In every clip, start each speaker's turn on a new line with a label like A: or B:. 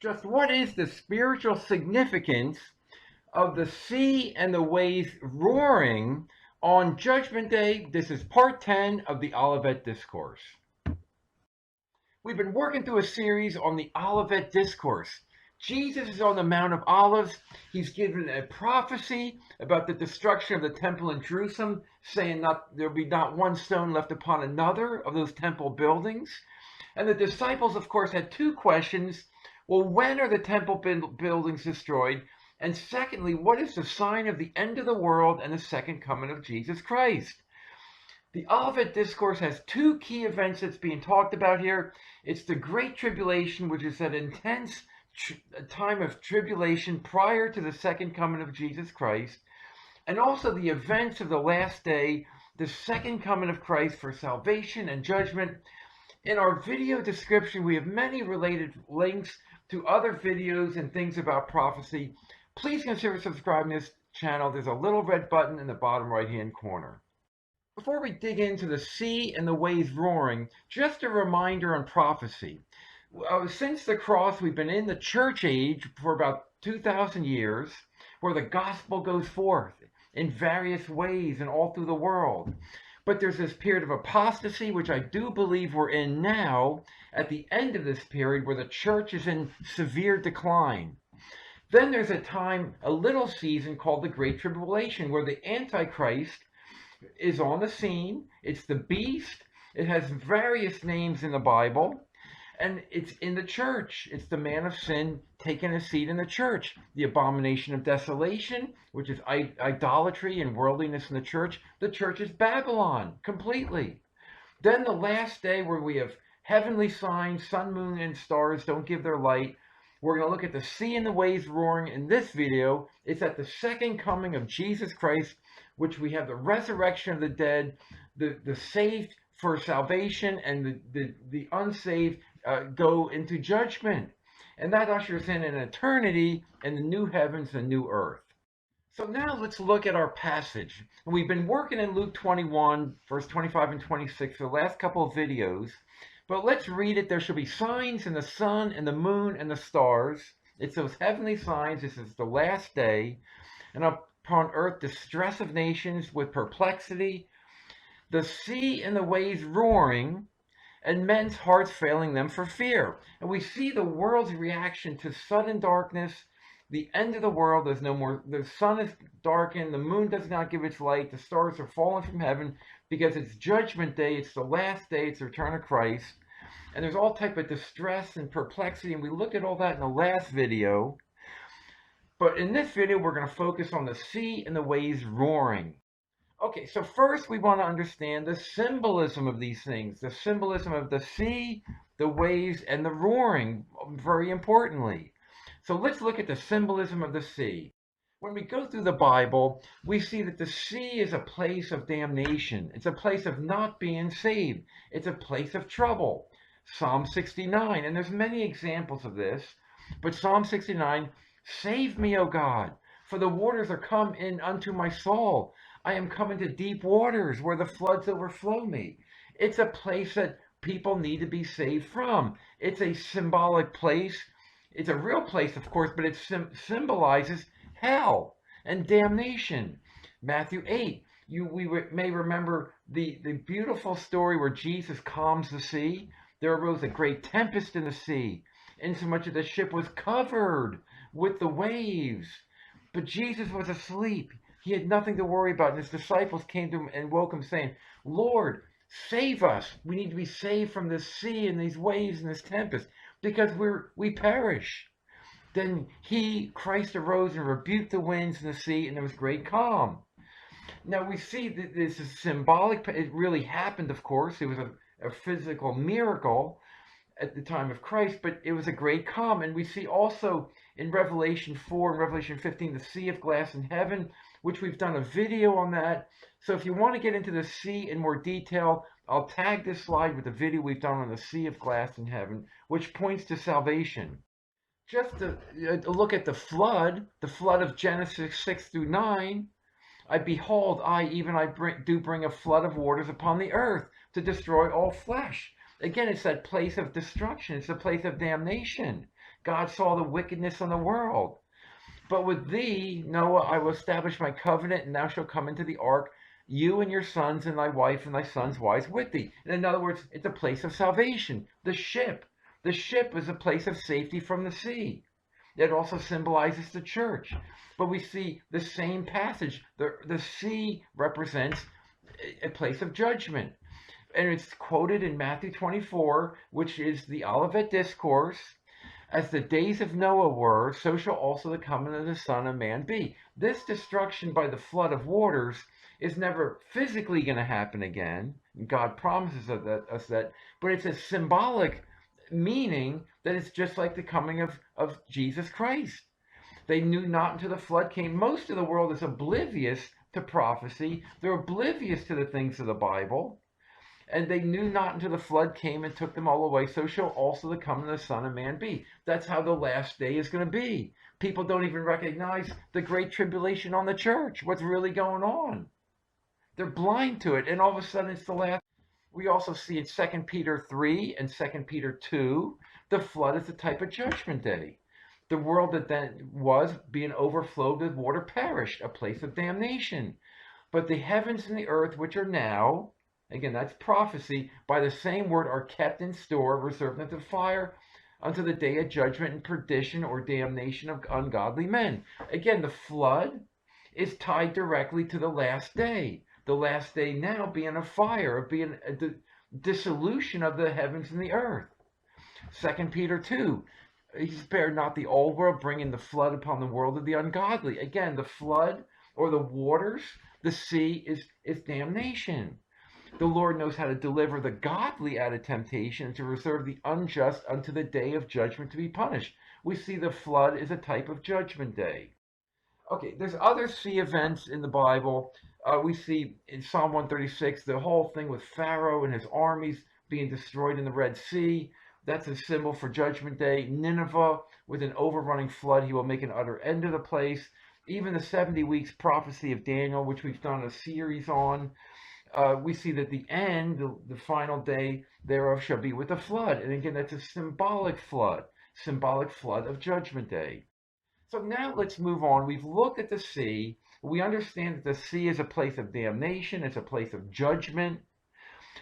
A: Just what is the spiritual significance of the sea and the waves roaring on Judgment Day? This is part 10 of the Olivet Discourse. We've been working through a series on the Olivet Discourse. Jesus is on the Mount of Olives. He's given a prophecy about the destruction of the temple in Jerusalem, saying there'll be not one stone left upon another of those temple buildings. And the disciples, of course, had two questions. Well, when are the temple buildings destroyed? And secondly, what is the sign of the end of the world and the second coming of Jesus Christ? The Olivet Discourse has two key events that's being talked about here. It's the Great Tribulation, which is that intense time of tribulation prior to the second coming of Jesus Christ, and also the events of the last day, the second coming of Christ for salvation and judgment. In our video description, we have many related links to other videos and things about prophecy. Please consider subscribing to this channel. There's a little red button in the bottom right-hand corner. Before we dig into the sea and the waves roaring, just a reminder on prophecy. Since the cross, we've been in the church age for about 2,000 years, where the gospel goes forth in various ways and all through the world. But there's this period of apostasy, which I do believe we're in now, at the end of this period where the church is in severe decline. Then there's a little season called the Great Tribulation, where the Antichrist is on the scene. It's the beast. It has various names in the Bible, and it's in the church. It's the man of sin taking a seat in the church. The abomination of desolation, which is idolatry and worldliness in the church. The church is Babylon completely. Then the last day, where we have heavenly signs, sun, moon, and stars don't give their light. We're going to look at the sea and the waves roaring in this video. It's at the second coming of Jesus Christ, which we have the resurrection of the dead, the saved for salvation, and the unsaved go into judgment. And that ushers in an eternity and the new heavens and new earth. So now let's look at our passage. And we've been working in Luke 21, verse 25 and 26 for the last couple of videos. But let's read it. There shall be signs in the sun and the moon and the stars. It's those heavenly signs. This is the last day. And upon earth distress of nations with perplexity, the sea and the waves roaring, and men's hearts failing them for fear. And we see the world's reaction to sudden darkness, the end of the world. There's no more, the sun is darkened, the moon does not give its light, the stars are falling from heaven, because it's judgment day, it's the last day, it's the return of Christ. And there's all type of distress and perplexity, and we looked at all that in the last video. But in this video, we're going to focus on the sea and the waves roaring. Okay, so first we want to understand the symbolism of these things, the symbolism of the sea, the waves, and the roaring, very importantly. So let's look at the symbolism of the sea. When we go through the Bible, we see that the sea is a place of damnation. It's a place of not being saved. It's a place of trouble. Psalm 69, and there's many examples of this, but Psalm 69, save me, O God, for the waters are come in unto my soul. I am come into deep waters where the floods overflow me. It's a place that people need to be saved from. It's a symbolic place. It's a real place, of course, but it symbolizes hell and damnation. Matthew 8, we may remember the beautiful story where Jesus calms the sea. There arose a great tempest in the sea, insomuch that the ship was covered with the waves. But Jesus was asleep. He had nothing to worry about. And his disciples came to him and woke him, saying, Lord, save us. We need to be saved from this sea and these waves and this tempest, because we perish. Then Christ arose and rebuked the winds and the sea, and there was great calm. Now we see that this is symbolic. It really happened, of course. It was a physical miracle at the time of Christ, but it was a great calm. And we see also in Revelation 4 and Revelation 15, the sea of glass in heaven, which we've done a video on that. So if you want to get into the sea in more detail, I'll tag this slide with the video we've done on the sea of glass in heaven, which points to salvation. Just to look at the flood of Genesis 6 through 9, behold, I do bring a flood of waters upon the earth to destroy all flesh. Again, it's that place of destruction. It's a place of damnation. God saw the wickedness on the world. But with thee, Noah, I will establish my covenant, and thou shalt come into the ark, you and your sons, and thy wife, and thy sons' wives with thee. And in other words, it's a place of salvation. The ship is a place of safety from the sea. It also symbolizes the church. But we see the same passage. The sea represents a place of judgment. And it's quoted in Matthew 24, which is the Olivet Discourse. As the days of Noah were, so shall also the coming of the Son of Man be. This destruction by the flood of waters is never physically going to happen again. God promises us that, but it's a symbolic meaning that it's just like the coming of Jesus Christ. They knew not until the flood came. Most of the world is oblivious to prophecy. They're oblivious to the things of the Bible. And they knew not until the flood came and took them all away. So shall also the coming of the Son of Man be. That's how the last day is going to be. People don't even recognize the Great Tribulation on the church. What's really going on? They're blind to it. And all of a sudden it's the last. We also see in 2 Peter 3 and 2 Peter 2, the flood is a type of judgment day. The world that then was being overflowed with water perished, a place of damnation. But the heavens and the earth, which are now, again, that's prophecy, by the same word are kept in store, reserved unto fire, unto the day of judgment and perdition or damnation of ungodly men. Again, the flood is tied directly to the last day. The last day now being a fire, of being a dissolution of the heavens and the earth. 2 Peter 2, he spared not the old world, bringing the flood upon the world of the ungodly. Again, the flood or the waters, the sea is damnation. The Lord knows how to deliver the godly out of temptation and to reserve the unjust unto the day of judgment to be punished. We see the flood is a type of judgment day. Okay, there's other sea events in the Bible. We see in Psalm 136 the whole thing with Pharaoh and his armies being destroyed in the Red Sea. That's a symbol for Judgment Day. Nineveh, with an overrunning flood, he will make an utter end of the place. Even the 70 weeks prophecy of Daniel, which we've done a series on, we see that the end, the final day thereof shall be with a flood. And again, that's a symbolic flood of Judgment Day. So now let's move on. We've looked at the sea. We understand that the sea is a place of damnation. It's a place of judgment.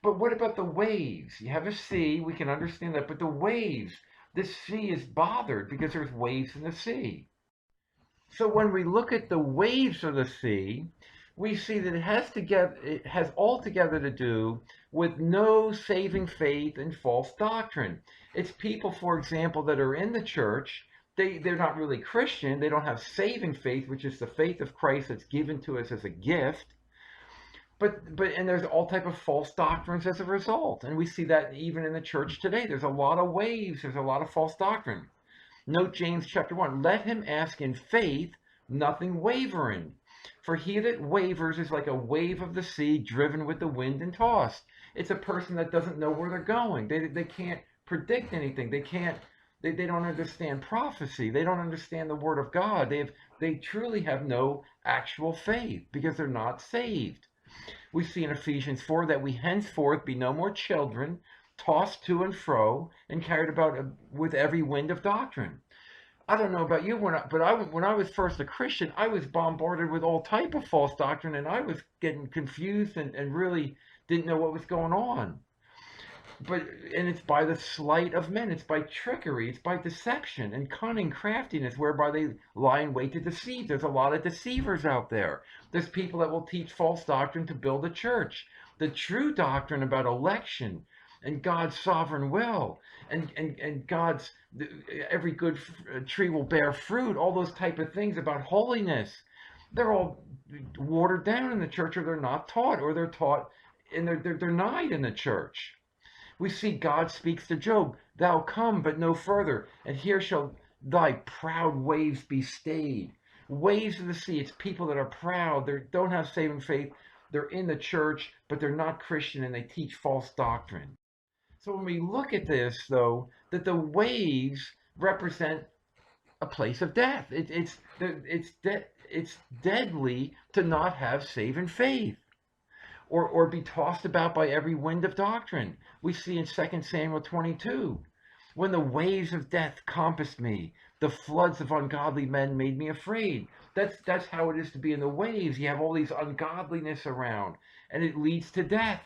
A: But what about the waves? You have a sea, we can understand that, but the waves, the sea is bothered because there's waves in the sea. So when we look at the waves of the sea, we see that it has altogether to do with no saving faith and false doctrine. It's people, for example, that are in the church. They're not really Christian. They don't have saving faith, which is the faith of Christ that's given to us as a gift. And there's all type of false doctrines as a result. And we see that even in the church today. There's a lot of waves. There's a lot of false doctrine. Note James chapter 1. Let him ask in faith, nothing wavering. For he that wavers is like a wave of the sea driven with the wind and tossed. It's a person that doesn't know where they're going. They can't predict anything. They don't understand prophecy. They don't understand the word of God. They truly have no actual faith because they're not saved. We see in Ephesians 4 that we henceforth be no more children, tossed to and fro, and carried about with every wind of doctrine. I don't know about you, when I was first a Christian, I was bombarded with all type of false doctrine, and I was getting confused and really didn't know what was going on. And it's by the sleight of men, it's by trickery, it's by deception and cunning craftiness, whereby they lie in wait to deceive. There's a lot of deceivers out there. There's people that will teach false doctrine to build a church. The true doctrine about election and God's sovereign will and God's, every good tree will bear fruit, all those type of things about holiness, they're all watered down in the church, or they're not taught, or they're taught and they're denied in the church. We see God speaks to Job, thou come but no further, and here shall thy proud waves be stayed. Waves of the sea, it's people that are proud, they don't have saving faith, they're in the church, but they're not Christian, and they teach false doctrine. So when we look at this, though, that the waves represent a place of death. It's deadly to not have saving faith. Or be tossed about by every wind of doctrine. We see in 2 Samuel 22 When the waves of death compassed me, the floods of ungodly men made me afraid. That's how it is to be in the waves. You have all these ungodliness around, and it leads to death.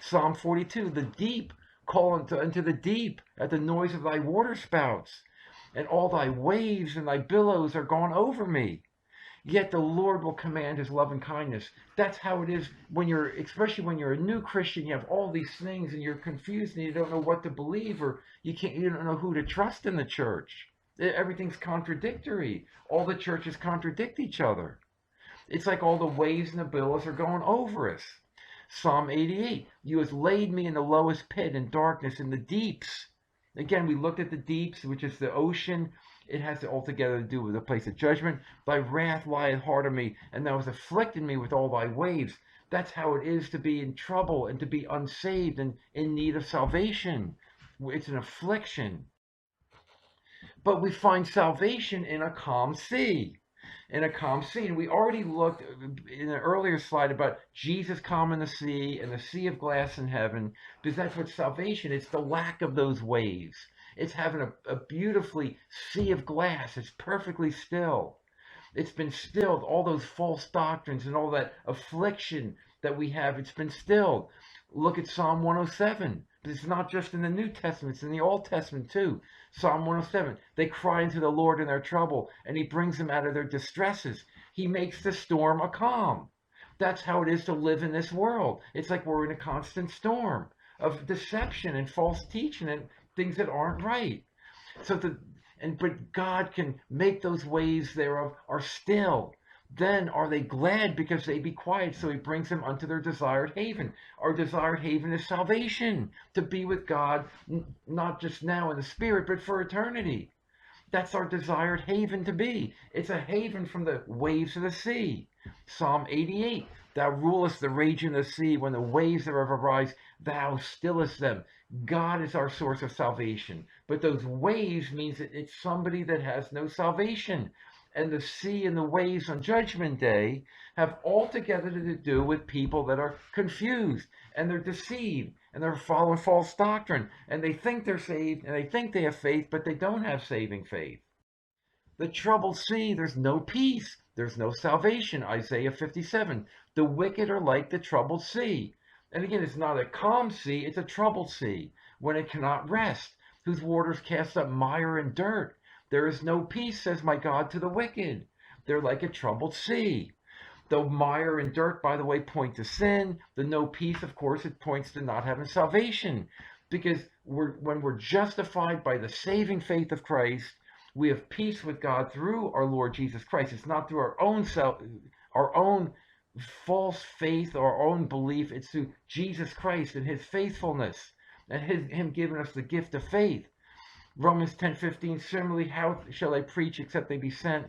A: Psalm 42, the deep call unto the deep at the noise of thy waterspouts, and all thy waves and thy billows are gone over me. Yet the Lord will command his love and kindness. That's how it is when you're, especially when you're a new Christian, you have all these things and you're confused and you don't know what to believe, or you don't know who to trust in the church. Everything's contradictory. All the churches contradict each other. It's like all the waves and the billows are going over us. Psalm 88, you has laid me in the lowest pit in darkness in the deeps. Again, we looked at the deeps, which is the ocean. It has altogether to do with a place of judgment. Thy wrath lieth hard on me, and thou hast afflicted me with all thy waves. That's how it is to be in trouble and to be unsaved and in need of salvation. It's an affliction. But we find salvation in a calm sea. In a calm sea. And we already looked in an earlier slide about Jesus calming the sea and the sea of glass in heaven, because that's what salvation is. It's the lack of those waves. It's having a beautifully sea of glass. It's perfectly still. It's been stilled. All those false doctrines and all that affliction that we have, it's been stilled. Look at Psalm 107. But it's not just in the New Testament, it's in the Old Testament too. Psalm 107. They cry unto the Lord in their trouble, and he brings them out of their distresses. He makes the storm a calm. That's how it is to live in this world. It's like we're in a constant storm of deception and false teaching and things that aren't right. So but God can make those waves thereof are still. Then are they glad because they be quiet, so he brings them unto their desired haven. Our desired haven is salvation, to be with God, not just now in the spirit, but for eternity. That's our desired haven to be. It's a haven from the waves of the sea. Psalm 88, thou rulest the raging of the sea, when the waves thereof arise, thou stillest them. God is our source of salvation. But those waves means that it's somebody that has no salvation. And the sea and the waves on Judgment Day have altogether to do with people that are confused and they're deceived and they're following false doctrine and they think they're saved and they think they have faith, but they don't have saving faith. The troubled sea, there's no peace, there's no salvation. Isaiah 57. The wicked are like the troubled sea. And again, it's not a calm sea, it's a troubled sea, when it cannot rest, whose waters cast up mire and dirt. There is no peace, says my God, to the wicked. They're like a troubled sea. Though mire and dirt, by the way, point to sin, the no peace, of course, it points to not having salvation. Because when we're justified by the saving faith of Christ, we have peace with God through our Lord Jesus Christ. It's not through our own false faith or our own belief. It's through Jesus Christ and his faithfulness and him giving us the gift of faith. Romans 10:15, similarly, how shall I preach except they be sent?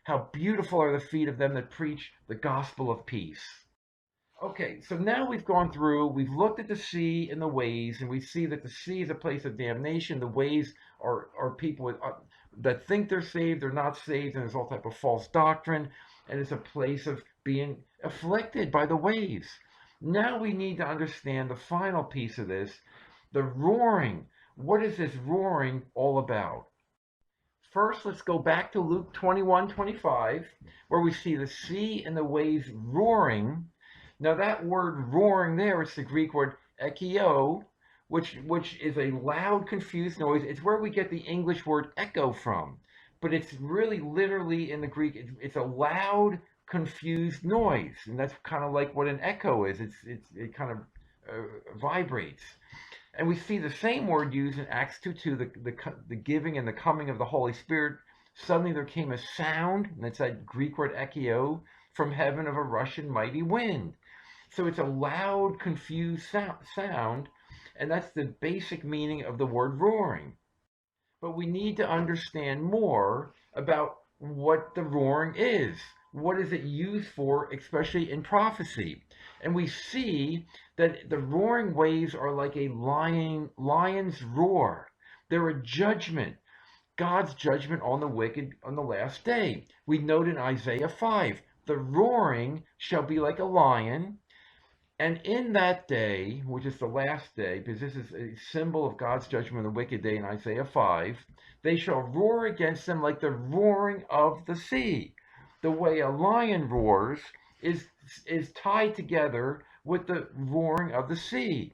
A: How beautiful are the feet of them that preach the gospel of peace. Okay, so now we've gone through, we've looked at the sea and the waves, and we see that the sea is a place of damnation. The waves are people that think they're saved, they're not saved, and there's all type of false doctrine, and it's a place of being afflicted by the waves. Now we need to understand the final piece of this, the roaring. What is this roaring all about? First, let's go back to Luke 21:25, where we see the sea and the waves roaring. Now, that word roaring there, it's the Greek word ekio, which is a loud, confused noise. It's where we get the English word echo from. But it's really literally in the Greek, it's a loud, confused noise. And that's kind of like what an echo is. It kind of vibrates. And we see the same word used in Acts 2:2, the giving and the coming of the Holy Spirit. Suddenly there came a sound, and it's that Greek word ekio, from heaven of a rushing mighty wind. So it's a loud, confused sound, and that's the basic meaning of the word roaring. But we need to understand more about what the roaring is. What is it used for, especially in prophecy? And we see that the roaring waves are like a lion's roar. They're a judgment, God's judgment on the wicked on the last day. We note in Isaiah 5, the roaring shall be like a lion, And in that day, which is the last day, because this is a symbol of God's judgment of the wicked day in Isaiah 5, they shall roar against them like the roaring of the sea. The way a lion roars is, is tied together with the roaring of the sea.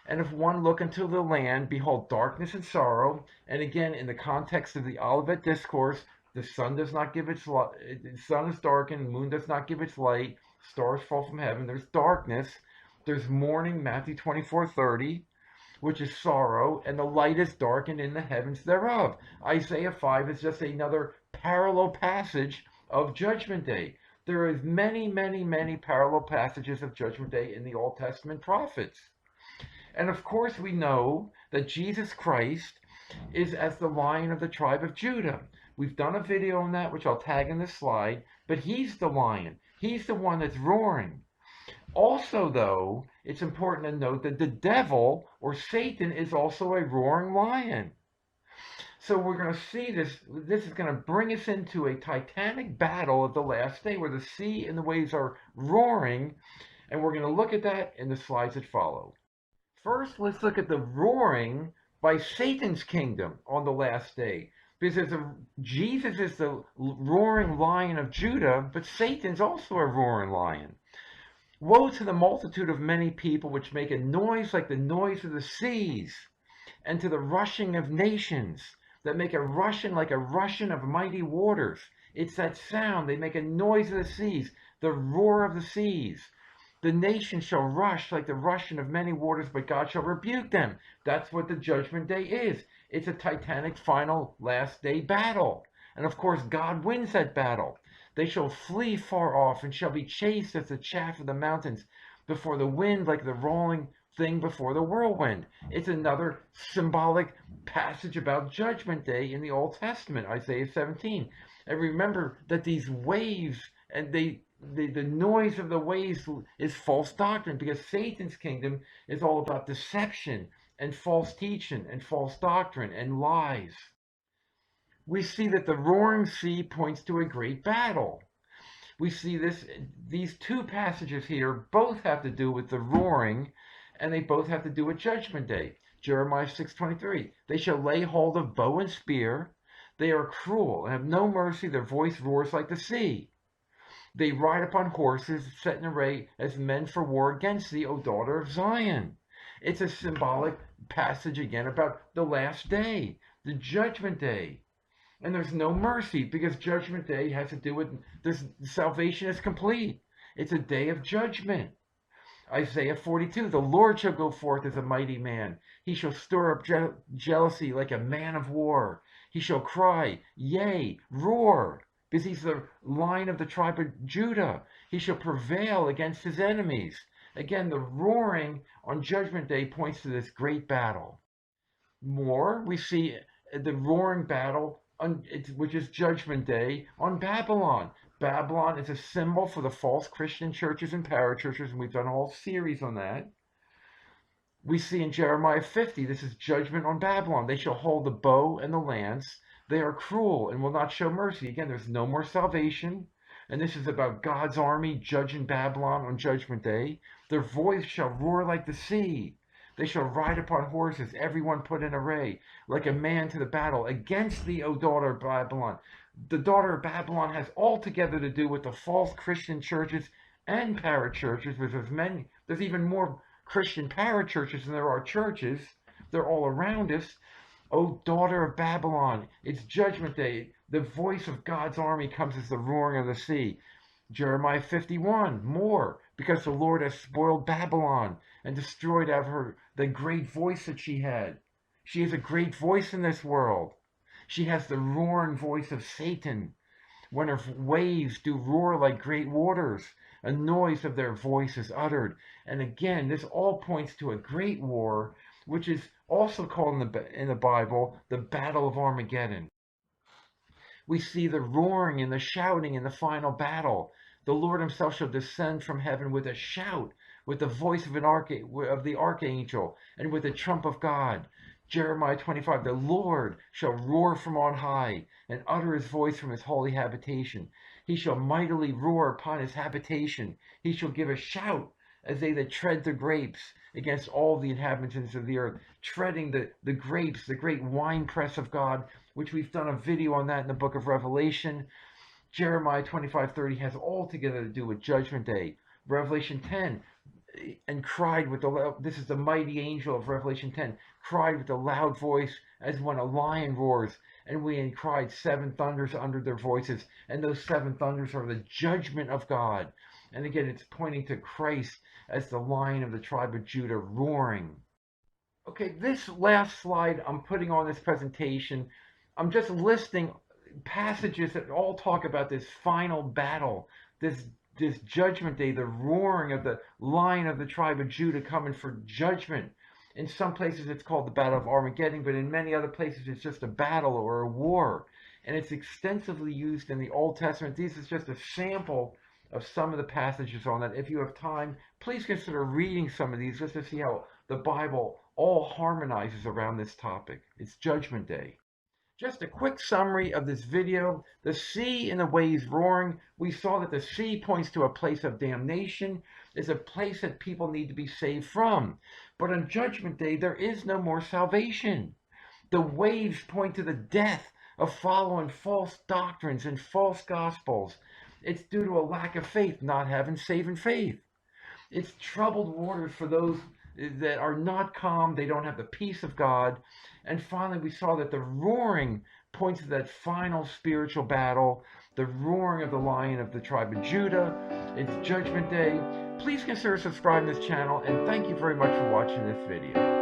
A: And if one look into the land, behold darkness and sorrow. And again, in the context of the Olivet Discourse, the sun does not give its light, the sun is darkened, the moon does not give its light, stars fall from heaven, there's darkness. There's mourning, Matthew 24:30, which is sorrow, and the light is darkened in the heavens thereof. Isaiah 5 is just another parallel passage of Judgment Day. There is many parallel passages of Judgment Day in the Old Testament prophets. And of course, we know that Jesus Christ is as the Lion of the tribe of Judah. We've done a video on that, which I'll tag in this slide, but he's the lion. He's the one that's roaring. Also, though, it's important to note that the devil, or Satan, is also a roaring lion. So we're going to see this. This is going to bring us into a titanic battle of the last day where the sea and the waves are roaring. And we're going to look at that in the slides that follow. First, let's look at the roaring by Satan's kingdom on the last day. Because Jesus is the roaring lion of Judah, but Satan's also a roaring lion. Woe to the multitude of many people which make a noise like the noise of the seas, and to the rushing of nations, that make a rushing like a rushing of mighty waters. It's that sound. They make a noise of the seas, the roar of the seas. The nations shall rush like the rushing of many waters, but God shall rebuke them. That's what the judgment day is. It's a titanic final last day battle. And of course, God wins that battle. They shall flee far off and shall be chased as the chaff of the mountains before the wind, like the rolling thing before the whirlwind. It's another symbolic passage about Judgment Day in the Old Testament, Isaiah 17. And remember that these waves and the noise of the waves is false doctrine, because Satan's kingdom is all about deception and false teaching and false doctrine and lies. We see that the roaring sea points to a great battle. We see these two passages here both have to do with the roaring, and they both have to do with Judgment Day. Jeremiah 6:23. They shall lay hold of bow and spear. They are cruel and have no mercy. Their voice roars like the sea. They ride upon horses, set in array as men for war against thee, O daughter of Zion. It's a symbolic passage again about the last day, the Judgment Day. And there's no mercy, because Judgment Day has to do with this. Salvation is complete. It's a day of judgment. Isaiah 42, the Lord shall go forth as a mighty man. He shall stir up jealousy like a man of war. He shall cry, yea, roar, because he's the Lion of the tribe of Judah. He shall prevail against his enemies. Again, the roaring on Judgment Day points to this great battle. More, we see the roaring battle, which is Judgment Day, on Babylon. Babylon is a symbol for the false Christian churches and parachurches, and we've done a whole series on that. We see in Jeremiah 50, this is judgment on Babylon. They shall hold the bow and the lance. They are cruel and will not show mercy. Again, there's no more salvation. And this is about God's army judging Babylon on Judgment Day. Their voice shall roar like the sea. They shall ride upon horses, everyone put in array, like a man to the battle, against thee, O daughter of Babylon. The daughter of Babylon has altogether to do with the false Christian churches and parachurches, because there's even more Christian parachurches than there are churches. They're all around us. O daughter of Babylon, it's Judgment Day. The voice of God's army comes as the roaring of the sea. Jeremiah 51, more, because the Lord has spoiled Babylon and destroyed out of her the great voice that she had. She is a great voice in this world. She has the roaring voice of Satan, when her waves do roar like great waters. A noise of their voice is uttered. And again, this all points to a great war, which is also called in the Bible the Battle of Armageddon. We see the roaring and the shouting in the final battle. The Lord himself shall descend from heaven with a shout, with the voice of the archangel, and with the trump of God. Jeremiah 25, the Lord shall roar from on high, and utter his voice from his holy habitation. He shall mightily roar upon his habitation. He shall give a shout as they that tread the grapes against all the inhabitants of the earth, treading the grapes, the great winepress of God, which we've done a video on that in the book of Revelation. Jeremiah 25:30 has altogether to do with Judgment Day. Revelation 10, and cried with the loud, this is the mighty angel of Revelation 10, cried with a loud voice as when a lion roars, and we cried seven thunders under their voices, and those seven thunders are the judgment of God. And again, it's pointing to Christ as the Lion of the tribe of Judah roaring. Okay, this last slide I'm putting on this presentation, I'm just listing passages that all talk about this final battle, this judgment day, the roaring of the Lion of the tribe of Judah coming for judgment. In some places it's called the Battle of Armageddon, but in many other places it's just a battle or a war. And it's extensively used in the Old Testament. This is just a sample of some of the passages on that. If you have time, please consider reading some of these just to see how the Bible all harmonizes around this topic. It's Judgment Day. Just a quick summary of this video. The sea and the waves roaring. We saw that the sea points to a place of damnation. It's a place that people need to be saved from. But on Judgment Day, there is no more salvation. The waves point to the death of following false doctrines and false gospels. It's due to a lack of faith, not having saving faith. It's troubled waters for those that are not calm. They don't have the peace of God. And finally, we saw that the roaring points to that final spiritual battle, the roaring of the Lion of the tribe of Judah. It's Judgment Day. Please consider subscribing to this channel, and thank you very much for watching this video.